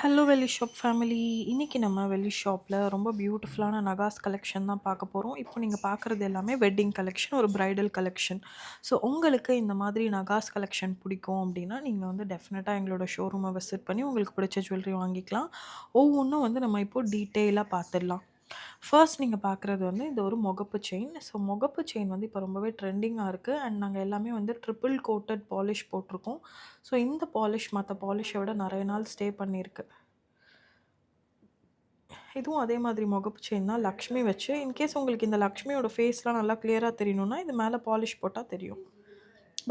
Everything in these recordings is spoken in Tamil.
ஹலோ வெள்ளி ஷாப் ஃபேமிலி. இன்னைக்கு நம்ம வெள்ளி ஷாப்பில் ரொம்ப பியூட்டிஃபுல்லான நகாஸ் கலெக்ஷன் தான் பார்க்க போகிறோம். இப்போ நீங்கள் பார்க்குறது எல்லாமே வெட்டிங் கலெக்ஷன், ஒரு பிரைடல் கலெக்ஷன். ஸோ உங்களுக்கு இந்த மாதிரி நகாஸ் கலெக்ஷன் பிடிக்கும் அப்படின்னா நீங்கள் வந்து டெஃபினட்டாக எங்களோட ஷோரூமை விசிட் பண்ணி உங்களுக்கு பிடிச்ச ஜுவல்லரி வாங்கிக்கலாம். ஒவ்வொன்றும் வந்து நம்ம இப்போ டீட்டெயிலாக பார்த்துடலாம். ஃபர்ஸ்ட் நீங்கள் பார்க்குறது வந்து இது ஒரு முகப்பு செயின். ஸோ முகப்பு செயின் வந்து இப்போ ரொம்பவே ட்ரெண்டிங்காக இருக்குது. அண்ட் நாங்கள் எல்லாமே வந்து ட்ரிபிள் கோட்டட் பாலிஷ் போட்டிருக்கோம். ஸோ இந்த பாலிஷ் மற்ற பாலிஷை விட நிறைய நாள் ஸ்டே பண்ணியிருக்கு. இதுவும் அதே மாதிரி முகப்பு செயின் தான், லக்ஷ்மி வச்சு. இன்கேஸ் உங்களுக்கு இந்த லக்ஷ்மியோட ஃபேஸ்லாம் நல்லா கிளியராக தெரியணும்னா இது மேலே பாலிஷ் போட்டால் தெரியும்.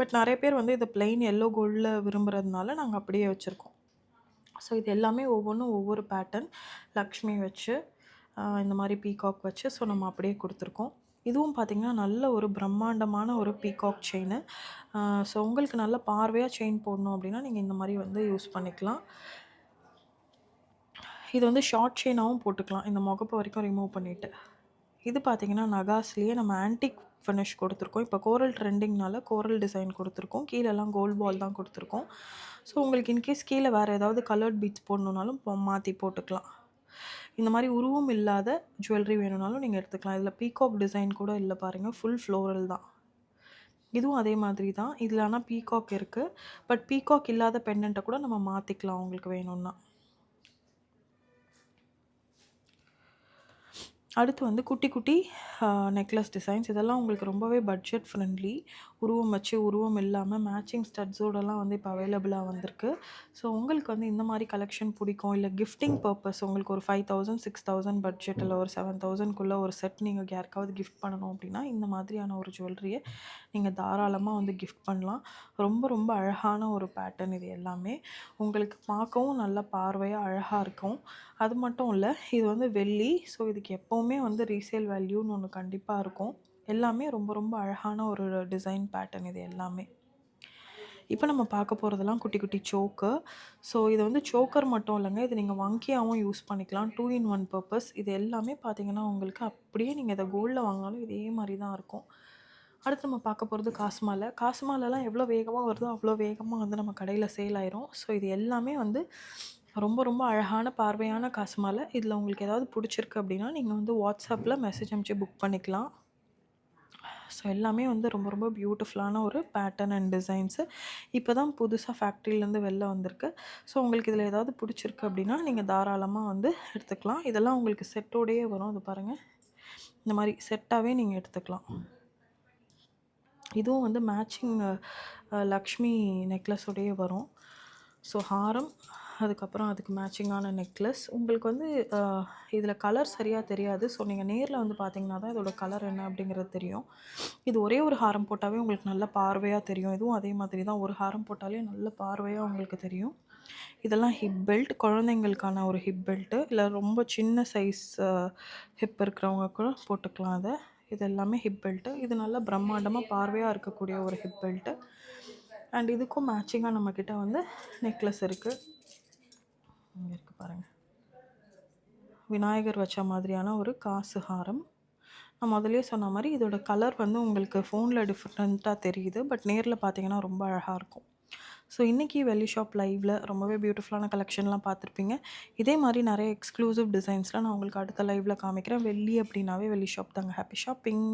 பட் நிறைய பேர் வந்து இதை பிளெயின் எல்லோ கோல்டில் விரும்புகிறதுனால நாங்கள் அப்படியே வச்சுருக்கோம். ஸோ இது எல்லாமே ஒவ்வொன்றும் ஒவ்வொரு பேட்டர்ன். லக்ஷ்மி வச்சு இந்த மாதிரி பீகாக் வச்சு ஸோ நம்ம அப்படியே கொடுத்துருக்கோம். இதுவும் பார்த்திங்கன்னா நல்ல ஒரு பிரம்மாண்டமான ஒரு பீகாக் செயின். ஸோ உங்களுக்கு நல்ல பார்வையாக செயின் போடணும் அப்படின்னா நீங்கள் இந்த மாதிரி வந்து யூஸ் பண்ணிக்கலாம். இது வந்து ஷார்ட் செயினாகவும் போட்டுக்கலாம், இந்த முகப்பு வரைக்கும் ரிமூவ் பண்ணிவிட்டு. இது பார்த்திங்கன்னா நகாஸ்லேயே நம்ம ஆன்டிக் ஃபினிஷ் கொடுத்துருக்கோம். இப்போ கோரல் ட்ரெண்டிங்னால கோரல் டிசைன் கொடுத்துருக்கோம். கீழெல்லாம் கோல்ட் பால் தான் கொடுத்துருக்கோம். ஸோ உங்களுக்கு இன்கேஸ் கீழே வேறு ஏதாவது கலர்ட் பீட்ஸ் போடணுன்னாலும் மாற்றி போட்டுக்கலாம். இந்த மாதிரி உருவம் இல்லாத ஜுவல்லரி வேணும்னாலும் நீங்கள் எடுத்துக்கலாம். இதில் பீகாக் டிசைன் கூட இல்லை பாருங்கள், ஃபுல் ஃப்ளோரல் தான். இதுவும் அதே மாதிரி தான். இதில் ஆனால் பீகாக் இருக்குது. பட் பீகாக் இல்லாத பெண்டண்ட்டை கூட நம்ம மாற்றிக்கலாம் உங்களுக்கு வேணும்னா. அடுத்து வந்து குட்டி குட்டி நெக்லஸ் டிசைன்ஸ். இதெல்லாம் உங்களுக்கு ரொம்பவே பட்ஜெட் ஃப்ரெண்ட்லி. உருவம் வச்சு உருவம் இல்லாமல் மேட்சிங் ஸ்டட்ஸோடலாம் வந்து இப்போ அவைலபிளாக வந்திருக்கு. ஸோ உங்களுக்கு வந்து இந்த மாதிரி கலெக்ஷன் பிடிக்கும், இல்லை கிஃப்டிங் பர்பஸ் உங்களுக்கு ஒரு 5000 6000 பட்ஜெட் இல்லை ஒரு 7000க்குள்ளே ஒரு செட் நீங்கள் யாருக்காவது கிஃப்ட் பண்ணணும் அப்படின்னா இந்த மாதிரியான ஒரு ஜுவல்லரியை நீங்கள் தாராளமாக வந்து கிஃப்ட் பண்ணலாம். ரொம்ப ரொம்ப அழகான ஒரு பேட்டர்ன் இது எல்லாமே. உங்களுக்கு பார்க்கவும் நல்ல பார்வையாக அழகாக இருக்கும். அது மட்டும் இல்லை, இது வந்து வெள்ளி. ஸோ இதுக்கு எப்போவுமே வந்து ரீசேல் வேல்யூன்னு ஒன்று கண்டிப்பாக இருக்கும். எல்லாமே ரொம்ப ரொம்ப அழகான ஒரு டிசைன் பேட்டர்ன் இது எல்லாமே. இப்போ நம்ம பார்க்க போகிறதெல்லாம் குட்டி குட்டி சோக்கர். ஸோ இது வந்து சோக்கர் மட்டும் இல்லைங்க, இது நீங்கள் வங்கியாகவும் யூஸ் பண்ணிக்கலாம். 2 in 1 பர்பஸ். இது எல்லாமே பார்த்தீங்கன்னா உங்களுக்கு அப்படியே நீங்கள் இதை கோல்டில் வாங்கினாலும் இதே மாதிரி தான் இருக்கும். அடுத்து நம்ம பார்க்க போகிறது காசு மாலை. காசு மாலைலாம் எவ்வளோ வேகமாக வருதோ அவ்வளோ வேகமாக வந்து நம்ம கடையில் சேல் ஆயிரும். ஸோ இது எல்லாமே வந்து ரொம்ப ரொம்ப அழகான பார்வையான காசு மாலை. இதில் உங்களுக்கு ஏதாவது பிடிச்சிருக்கு அப்படின்னா நீங்கள் வந்து வாட்ஸ்அப்பில் மெசேஜ் அனுப்பிச்சு புக் பண்ணிக்கலாம். ஸோ எல்லாமே வந்து ரொம்ப ரொம்ப பியூட்டிஃபுல்லான ஒரு பேட்டர்ன் அண்ட் டிசைன்ஸு. இப்போ தான் புதுசாக ஃபேக்ட்ரியிலேருந்து வெளில வந்திருக்கு. ஸோ உங்களுக்கு இதில் ஏதாவது பிடிச்சிருக்கு அப்படின்னா நீங்கள் தாராளமாக வந்து எடுத்துக்கலாம். இதெல்லாம் உங்களுக்கு செட்டோடையே வரும். அது பாருங்கள், இந்த மாதிரி செட்டாகவே நீங்கள் எடுத்துக்கலாம். இதுவும் வந்து மேட்சிங் லக்ஷ்மி நெக்லஸோடையே வரும். ஸோ ஹாரம், அதுக்கப்புறம் அதுக்கு மேட்சிங்கான நெக்லஸ். உங்களுக்கு வந்து இதில் கலர் சரியாக தெரியாது. ஸோ நீங்கள் நேரில் வந்து பார்த்தீங்கன்னா தான் இதோட கலர் என்ன அப்படிங்கிறது தெரியும். இது ஒரே ஒரு ஹாரம் போட்டாவே உங்களுக்கு நல்ல பார்வையாக தெரியும். இதுவும் அதே மாதிரி தான், ஒரு ஹாரம் போட்டாலே நல்ல பார்வையாக உங்களுக்கு தெரியும். இதெல்லாம் ஹிப் பெல்ட், குழந்தைங்களுக்கான ஒரு ஹிப் பெல்ட்டு. இல்லை ரொம்ப சின்ன சைஸ் ஹிப் இருக்கிறவங்க கூட போட்டுக்கலாம் அதை. இது எல்லாமே ஹிப் பெல்ட்டு. இது நல்லா பிரம்மாண்டமாக பார்வையாக இருக்கக்கூடிய ஒரு ஹிப் பெல்ட்டு. அண்ட் இதுக்கும் மேட்சிங்காக நம்மக்கிட்ட வந்து நெக்லஸ் இருக்குது. இங்கே இருக்குது பாருங்கள், விநாயகர் வச்ச மாதிரியான ஒரு காசு ஹாரம். நான் முதலே சொன்ன மாதிரி இதோட கலர் வந்து உங்களுக்கு ஃபோனில் டிஃப்ரெண்ட்டாக தெரியுது, பட் நேரில் பார்த்தீங்கன்னா ரொம்ப அழகாக இருக்கும். ஸோ இன்றைக்கி வெள்ளி ஷாப் லைவில் ரொம்பவே பியூட்டிஃபுல்லான கலெக்ஷன்லாம் பார்த்துருப்பீங்க. இதே மாதிரி நிறைய எக்ஸ்க்ளூசிவ் டிசைன்ஸ்லாம் நான் உங்களுக்கு அடுத்த லைவில் காமிக்கிறேன். வெள்ளி அப்படின்னாவே வெள்ளி ஷாப் தாங்க. Happy shopping.